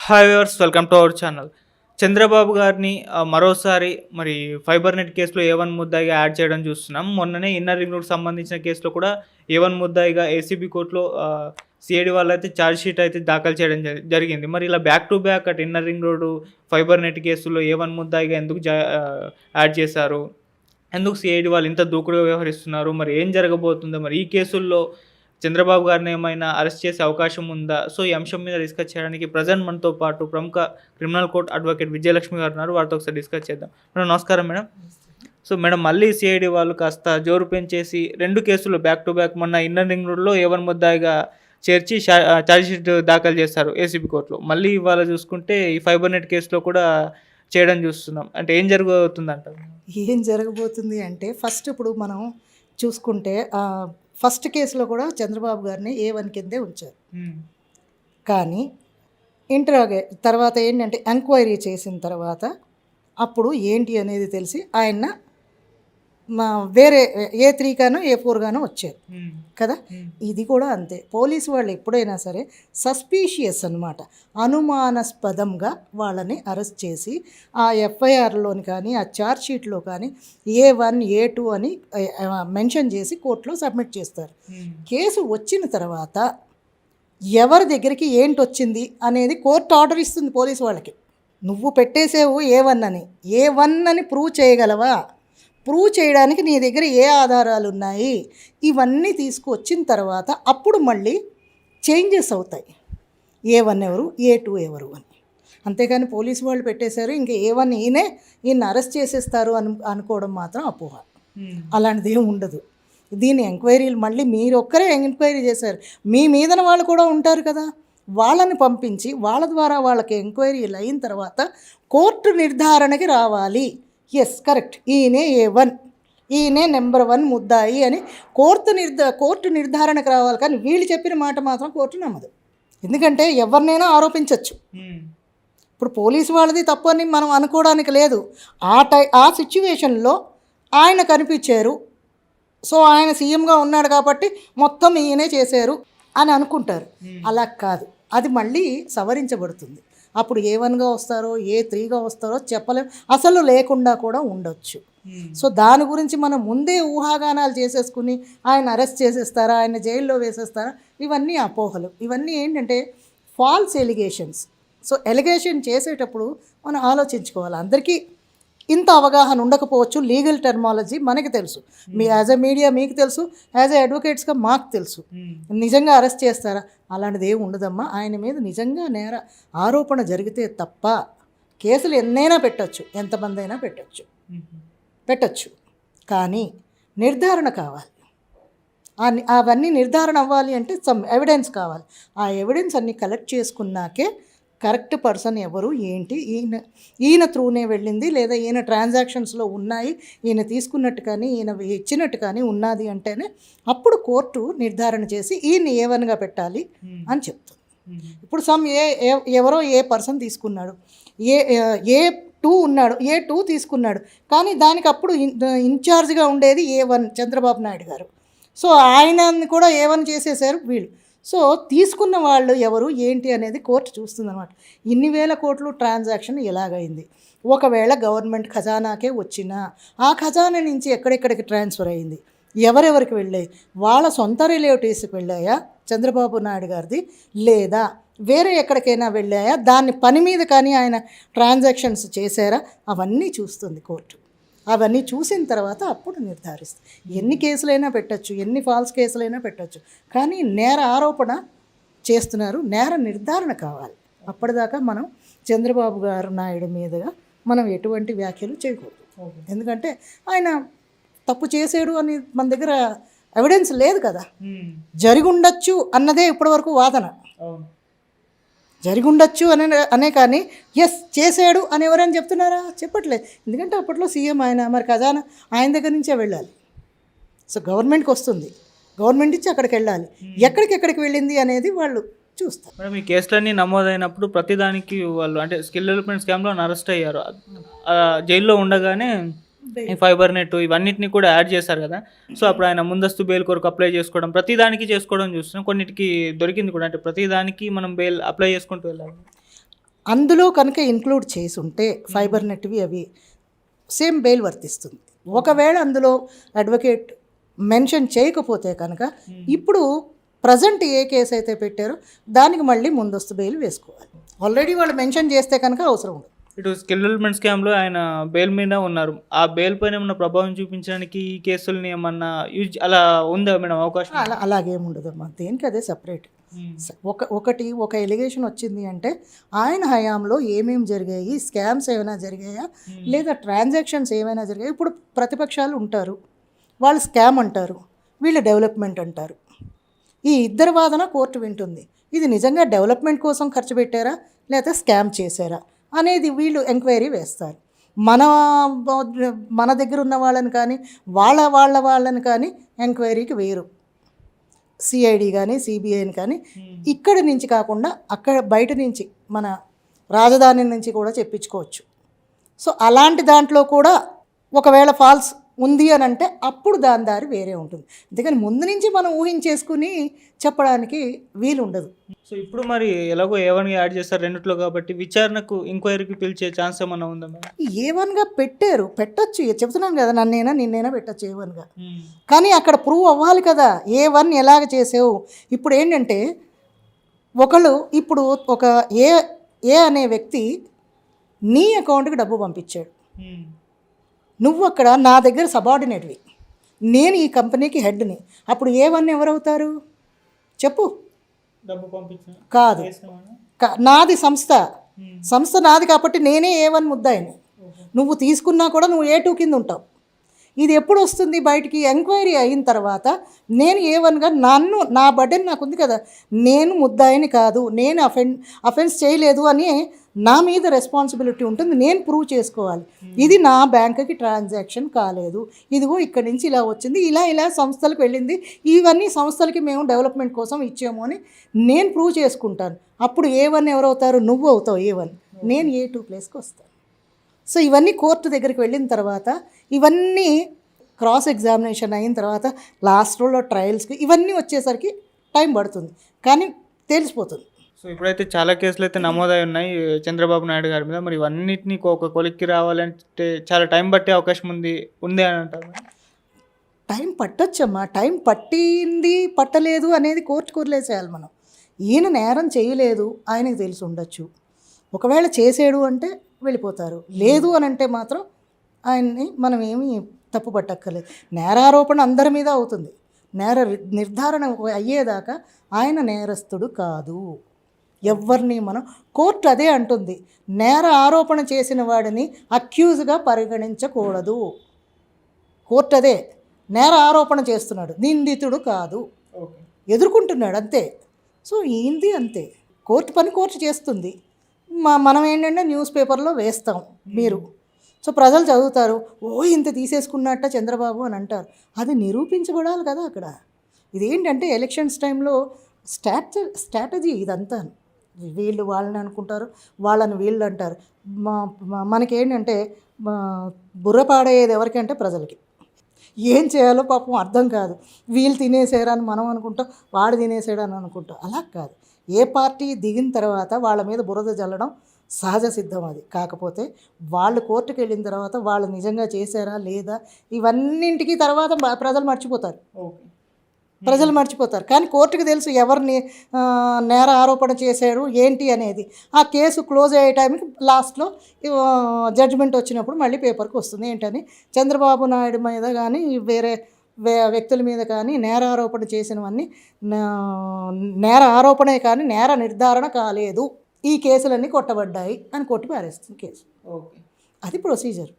Hi viewers, welcome to our channel. Chandrababu గారిని మరోసారి మరి ఫైబర్ నెట్ కేసులో ఏ1 ముద్దాయిగా యాడ్ చేయడం చూస్తున్నాం. మొన్ననే ఇన్నర్ రింగ్ రోడ్‌కి సంబంధించిన కేసులో కూడా ఏ1 ముద్దాయిగా ఏసీబీ కోర్టులో సీఐడీ వాళ్ళైతే ఛార్జ్ షీట్ అయితే దాఖలు చేయడం జరిగింది. మరి ఇలా బ్యాక్ టు బ్యాక్ అటు inner ring road, fibre net కేసుల్లో ఏ1 ముద్దాయిగా ఎందుకు యాడ్ చేశారు? ఎందుకు సీఐడీ వాళ్ళు ఇంత దూకుడుగా వ్యవహరిస్తున్నారు? మరి ఏం జరగబోతుందో? మరి ఈ కేసుల్లో చంద్రబాబు గారిని ఏమైనా అరెస్ట్ చేసే అవకాశం ఉందా? సో, ఈ అంశం మీద డిస్కస్ చేయడానికి ప్రెజెంట్ మనతో పాటు ప్రముఖ క్రిమినల్ కోర్ట్ అడ్వకేట్ విజయలక్ష్మి గారు ఉన్నారు. వారితో ఒకసారి డిస్కస్ చేద్దాం. మేడం నమస్కారం మేడం. సో మేడం, మళ్ళీ సీఐడీ వాళ్ళు కాస్త జోరు పెంచేసి 2 కేసులు బ్యాక్ టు బ్యాక్ మొన్న ఇన్నర్ రింగ్ రోడ్‌లో ఏ1 ముద్దాయిగా చేర్చి ఛార్జ్ షీట్ దాఖలు చేశారు ఏసీబీ కోర్టులో. మళ్ళీ ఇవాళ చూసుకుంటే ఈ ఫైబర్ నెట్ కేసులో కూడా చేయడం చూస్తున్నాం. అంటే ఏం జరగబోతుందంటారు? ఏం జరగబోతుంది అంటే ఫస్ట్ ఇప్పుడు మనం చూసుకుంటే ఫస్ట్ కేసులో కూడా చంద్రబాబు గారిని ఏ1 కిందే ఉంచారు. కానీ తర్వాత ఏంటంటే ఎంక్వైరీ చేసిన తర్వాత అప్పుడు ఏంటి అనేది తెలిసి ఆయన వేరే ఏ3 గానో ఏ4 గానో వచ్చారు కదా. ఇది కూడా అంతే. పోలీసు వాళ్ళు ఎప్పుడైనా సరే సస్పీషియస్ అనమాట, అనుమానాస్పదంగా వాళ్ళని అరెస్ట్ చేసి ఆ ఎఫ్ఐఆర్లోని కానీ ఆ ఛార్జ్ షీట్లో కానీ ఏ1 ఏ2 అని మెన్షన్ చేసి కోర్టులో సబ్మిట్ చేస్తారు. కేసు వచ్చిన తర్వాత ఎవరి దగ్గరికి ఏంటి వచ్చింది అనేది కోర్టు ఆర్డర్ ఇస్తుంది పోలీసు వాళ్ళకి. నువ్వు పెట్టేసేవు ఏ1 అని ప్రూవ్ చేయగలవా? ప్రూవ్ చేయడానికి నీ దగ్గర ఏ ఆధారాలు ఉన్నాయి? ఇవన్నీ తీసుకువచ్చిన తర్వాత అప్పుడు మళ్ళీ చేంజెస్ అవుతాయి. ఏ1 ఎవరు, ఏ2 ఎవరు అని. అంతేకాని పోలీసు వాళ్ళు పెట్టేశారు ఇంకా ఏ1 ఈయన అరెస్ట్ చేసేస్తారు అనుకోవడం మాత్రం అపోహ. అలాంటిది ఏమి ఉండదు. దీని ఎంక్వైరీలు మళ్ళీ మీరు ఒక్కరే ఎంక్వైరీ చేశారు, మీ మీదన వాళ్ళు కూడా ఉంటారు కదా, వాళ్ళని పంపించి వాళ్ళ ద్వారా వాళ్ళకి ఎంక్వైరీలు అయిన తర్వాత కోర్టు నిర్ధారణకి రావాలి. ఎస్ కరెక్ట్, ఈయనే ఏ1, ఈయనే నెంబర్ 1 ముద్దాయి అని కోర్టు నిర్ధారణకు రావాలి. కానీ వీళ్ళు చెప్పిన మాట మాత్రం కోర్టు నమ్మదు. ఎందుకంటే ఎవరినైనా ఆరోపించవచ్చు. ఇప్పుడు పోలీసు వాళ్ళది తప్పు అని మనం అనుకోవడానికి లేదు. ఆ సిచ్యువేషన్లో ఆయన కనిపించారు, సో ఆయన సీఎంగా ఉన్నాడు కాబట్టి మొత్తం ఈయనే చేశారు అని అనుకుంటారు. అలా కాదు, అది మళ్ళీ సవరించబడుతుంది. అప్పుడు ఏ1గా వస్తారో ఏ3గా వస్తారో చెప్పలేం, అసలు లేకుండా కూడా ఉండొచ్చు. సో దాని గురించి మనం ముందే ఊహాగానాలు చేసేసుకుని ఆయన అరెస్ట్ చేసేస్తారా, ఆయన జైల్లో వేసేస్తారా, ఇవన్నీ అపోహలు. ఇవన్నీ ఏంటంటే ఫాల్స్ ఎలిగేషన్స్. సో ఎలిగేషన్ చేసేటప్పుడు మనం ఆలోచించుకోవాలి. అందరికీ ఇంత అవగాహన ఉండకపోవచ్చు. లీగల్ టెర్మాలజీ మనకి తెలుసు, యాజ్ ఎ మీడియా మీకు తెలుసు, యాజ్ ఎ అడ్వకేట్స్గా మాకు తెలుసు. నిజంగా అరెస్ట్ చేస్తారా? అలాంటిది ఏమి ఉండదమ్మా. ఆయన మీద నిజంగా నేర ఆరోపణ జరిగితే తప్ప కేసులు ఎన్నైనా పెట్టచ్చు, ఎంతమంది అయినా పెట్టచ్చు. కానీ నిర్ధారణ కావాలి. అవన్నీ నిర్ధారణ అవ్వాలి అంటే సమ్ ఎవిడెన్స్ కావాలి. ఆ ఎవిడెన్స్ అన్నీ కలెక్ట్ చేసుకున్నాకే కరెక్ట్ పర్సన్ ఎవరు ఏంటి, ఈయన త్రూనే వెళ్ళింది లేదా ఈయన ట్రాన్సాక్షన్స్లో ఉన్నాయి, ఈయన తీసుకున్నట్టు కానీ ఈయన ఇచ్చినట్టు కానీ ఉన్నది అంటేనే అప్పుడు కోర్టు నిర్ధారణ చేసి ఈయన ఏ1గా పెట్టాలి అని చెప్తుంది. ఇప్పుడు ఎవరో ఏ పర్సన్ తీసుకున్నాడు, ఏ2 ఉన్నాడు, ఏ2 తీసుకున్నాడు, కానీ దానికి అప్పుడు ఇన్ఛార్జ్గా ఉండేది ఏ1 చంద్రబాబు నాయుడు గారు. సో ఆయనని కూడా ఏ1 చేసేసారు వీళ్ళు. సో తీసుకున్న వాళ్ళు ఎవరు ఏంటి అనేది కోర్టు చూస్తుందన్నమాట. ఇన్ని వేల కోట్లు ట్రాన్సాక్షన్ ఎలాగైంది, ఒకవేళ గవర్నమెంట్ ఖజానాకే వచ్చినా ఆ ఖజానా నుంచి ఎక్కడెక్కడికి ట్రాన్స్ఫర్ అయింది, ఎవరెవరికి వెళ్ళాయి, వాళ్ళ సొంత రిలేటివ్స్కి వెళ్ళాయా చంద్రబాబు నాయుడు గారిది, లేదా వేరే ఎక్కడికైనా వెళ్ళాయా, దాన్ని పని మీద కానీ ఆయన ట్రాన్సాక్షన్స్ చేశారా, అవన్నీ చూస్తుంది కోర్టు. అవన్నీ చూసిన తర్వాత అప్పుడు నిర్ధారిస్తుంది. ఎన్ని కేసులైనా పెట్టచ్చు, ఎన్ని ఫాల్స్ కేసులైనా పెట్టచ్చు, కానీ నేర ఆరోపణ చేస్తున్నారు, నేర నిర్ధారణ కావాలి. అప్పటిదాకా మనం చంద్రబాబు గారు నాయుడు మీదుగా మనం ఎటువంటి వ్యాఖ్యలు చేయకూడదు. ఎందుకంటే ఆయన తప్పు చేసాడు అని మన దగ్గర ఎవిడెన్స్ లేదు కదా. జరిగి ఉండొచ్చు అన్నదే ఇప్పటివరకు వాదన. జరిగి ఉండొచ్చు అనే కానీ ఎస్ చేసాడు అని ఎవరైనా చెప్తున్నారా? చెప్పట్లేదు. ఎందుకంటే అప్పట్లో సీఎం ఆయన, మరి ఖజానా ఆయన దగ్గర నుంచే వెళ్ళాలి. సో గవర్నమెంట్కి వస్తుంది, గవర్నమెంట్ నుంచి అక్కడికి వెళ్ళాలి, ఎక్కడికి వెళ్ళింది అనేది వాళ్ళు చూస్తారు. మేడం, ఈ కేసులన్నీ నమోదైనప్పుడు ప్రతిదానికి వాళ్ళు అంటే స్కిల్ డెవలప్మెంట్ స్కామ్లో అరెస్ట్ అయ్యారు. జైల్లో ఉండగానే ఈ ఫైబర్ నెట్ ఇవన్నిటిని కూడా యాడ్ చేశారు కదా. సో అప్పుడు ఆయన ముందస్తు బెయిల్ కొరకు అప్లై చేసుకోవడం, ప్రతిదానికి చేసుకోవడం చూస్తున్నాం. కొన్నిటికి దొరికింది కూడా, అంటే ప్రతిదానికి మనం బెయిల్ అప్లై చేసుకుంటూ వెళ్ళాలి. అందులో కనుక ఇంక్లూడ్ చేసి ఉంటే ఫైబర్ నెట్వి అవి సేమ్ బెయిల్ వర్తిస్తుంది. ఒకవేళ అందులో అడ్వకేట్ మెన్షన్ చేయకపోతే కనుక ఇప్పుడు ప్రజెంట్ ఏ కేసు అయితే పెట్టారో దానికి మళ్ళీ ముందస్తు బెయిల్ వేసుకోవాలి. ఆల్రెడీ వాళ్ళు మెన్షన్ చేస్తే కనుక అవసరం ఉండదు. ఇటు స్కిల్ డెవలప్మెంట్ స్కామ్లో ఆయన బెయిల్ మీద ఉన్నారు. ఆ బెయిల్ పైన ఏమన్నా ప్రభావం చూపించడానికి ఈ కేసుల్ని ఏమన్నా యూజ్ అలా ఉందా మేడం అవకాశం? అలాగేం ఉండదమ్మా, దేనికి అదే సపరేట్. ఒక ఎలిగేషన్ వచ్చింది అంటే ఆయన హయాంలో ఏమేమి జరిగాయి, స్కామ్స్ ఏమైనా జరిగాయా లేదా ట్రాన్సాక్షన్స్ ఏమైనా జరిగాయి. ఇప్పుడు ప్రతిపక్షాలు ఉంటారు, వాళ్ళు స్కామ్ అంటారు, వీళ్ళు డెవలప్మెంట్ అంటారు. ఈ ఇద్దరి వాదన కోర్టు వింటుంది. ఇది నిజంగా డెవలప్మెంట్ కోసం ఖర్చు పెట్టారా లేకపోతే స్కామ్ చేశారా అనేది వీళ్ళు ఎంక్వైరీ వేస్తారు. మన దగ్గర ఉన్న వాళ్ళని కానీ వాళ్ళని కానీ ఎంక్వైరీకి వేరు. సిఐడి కానీ సిబిఐని కానీ ఇక్కడి నుంచి కాకుండా అక్కడ బయట నుంచి మన రాజధాని నుంచి కూడా చెప్పించుకోవచ్చు. సో అలాంటి దాంట్లో కూడా ఒకవేళ ఫాల్స్ ఉంది అని అంటే అప్పుడు దాని దారి వేరే ఉంటుంది. అందుకని ముందు నుంచి మనం ఊహించేసుకుని చెప్పడానికి వీలు ఉండదు. సో ఇప్పుడు మరి ఎలాగో A1 యాడ్ చేస్తారు రెండిట్లో కాబట్టి విచారణకు ఎంక్వైరీకి పిలిచే ఛాన్స్ ఏమన్నా ఉందా మేడం? A1గా పెట్టొచ్చు, చెప్తున్నాను కదా, నిన్నైనా పెట్టచ్చు A1గా. కానీ అక్కడ ప్రూవ్ అవ్వాలి కదా A1 ఎలాగ చేసావు. ఇప్పుడు ఏంటంటే ఇప్పుడు ఒక ఏ అనే వ్యక్తి నీ అకౌంట్కి డబ్బు పంపించాడు. నువ్వు అక్కడ నా దగ్గర సబార్డినేట్వి, నేను ఈ కంపెనీకి హెడ్ని. అప్పుడు A1 ఎవరవుతారు చెప్పు? డబ్బు పంపించా కాదు, నాది సంస్థ నాది కాబట్టి నేనే A1 ముద్దాయిని. నువ్వు తీసుకున్నా కూడా నువ్వు A2 కింద ఉంటావు. ఇది ఎప్పుడు వస్తుంది బయటికి? ఎంక్వైరీ అయిన తర్వాత నేను A1గా నా బర్డెన్ నాకు ఉంది కదా, నేను ముద్దాయిని కాదు, నేను అఫెన్స్ చేయలేదు అని నా మీద రెస్పాన్సిబిలిటీ ఉంటుంది. నేను ప్రూవ్ చేసుకోవాలి ఇది నా బ్యాంకుకి ట్రాన్సాక్షన్ కాలేదు, ఇదిగో ఇక్కడి నుంచి ఇలా వచ్చింది, ఇలా సంస్థలకు వెళ్ళింది, ఇవన్నీ సంస్థలకి మేము డెవలప్మెంట్ కోసం ఇచ్చాము అని నేను ప్రూవ్ చేసుకుంటాను. అప్పుడు A1 ఎవరవుతారు? నువ్వు అవుతావు A1, నేను A2 ప్లేస్కి వస్తాను. సో ఇవన్నీ కోర్టు దగ్గరికి వెళ్ళిన తర్వాత ఇవన్నీ క్రాస్ ఎగ్జామినేషన్ అయిన తర్వాత లాస్ట్లో ట్రయల్స్కి ఇవన్నీ వచ్చేసరికి టైం పడుతుంది, కానీ తెలిసిపోతుంది. సో ఇప్పుడైతే చాలా కేసులు అయితే నమోదై ఉన్నాయి చంద్రబాబు నాయుడు గారి మీద. మరి ఇవన్నిటినీ ఒక కొలిక్కి రావాలంటే చాలా టైం పట్టే అవకాశం ఉంది అని అంటారు. టైం పట్టొచ్చమ్మా, టైం పట్టింది పట్టలేదు అనేది కోర్టుకు వదిలేసేయాలి మనం. ఈయన నేరం చేయలేదు ఆయనకు తెలిసి ఉండొచ్చు, ఒకవేళ చేసాడు అంటే వెళ్ళిపోతారు, లేదు అని అంటే మాత్రం ఆయన్ని మనం ఏమీ తప్పు పట్టక్కర్లేదు. నేరారోపణ అందరి మీద అవుతుంది, నిర్ధారణ అయ్యేదాకా ఆయన నేరస్తుడు కాదు. ఎవరిని మనం కోర్టు అదే అంటుంది, నేర ఆరోపణ చేసిన వాడిని అక్యూజ్గా పరిగణించకూడదు. కోర్టు అదే, నేర ఆరోపణ చేస్తున్నాడు, నిందితుడు కాదు, ఎదుర్కొంటున్నాడు అంతే. సో ఈంది అంతే, కోర్టు పని కోర్టు చేస్తుంది. మనం ఏంటంటే న్యూస్ పేపర్లో వేస్తాం మీరు, సో ప్రజలు చదువుతారు, ఇంత తీసేసుకున్నట్ట చంద్రబాబు అని అంటారు. అది నిరూపించబడాలి కదా అక్కడ. ఇదేంటంటే ఎలక్షన్స్ టైంలో స్ట్రాటజీ ఇదంతా. వీళ్ళు వాళ్ళని అనుకుంటారు, వాళ్ళని వీళ్ళు అంటారు. మనకేంటంటే బుర్రపాడేది ఎవరికంటే ప్రజలకి. ఏం చేయాలో పాపం అర్థం కాదు. వీళ్ళు తినేసారని మనం అనుకుంటాం, వాడు తినేసాడని అనుకుంటాం. అలా కాదు, ఏ పార్టీ దిగిన తర్వాత వాళ్ళ మీద బురద జల్లడం సహజ సిద్ధం. అది కాకపోతే వాళ్ళు కోర్టుకు వెళ్ళిన తర్వాత వాళ్ళు నిజంగా చేశారా లేదా ఇవన్నింటికి తర్వాత ప్రజలు మర్చిపోతారు. కానీ కోర్టుకు తెలుసు ఎవరిని నేర ఆరోపణ చేశారు ఏంటి అనేది. ఆ కేసు క్లోజ్ అయ్యే టైంకి లాస్ట్లో జడ్జిమెంట్ వచ్చినప్పుడు మళ్ళీ పేపర్కి వస్తుంది ఏంటని చంద్రబాబు నాయుడు మీద కానీ వేరే వ్యక్తుల మీద కానీ నేర ఆరోపణ చేసినవన్నీ నేర ఆరోపణే కానీ నేర నిర్ధారణ కాలేదు, ఈ కేసులన్నీ కొట్టబడ్డాయి అని కొట్టి పారేస్తుంది కేసు. అది ప్రొసీజర్.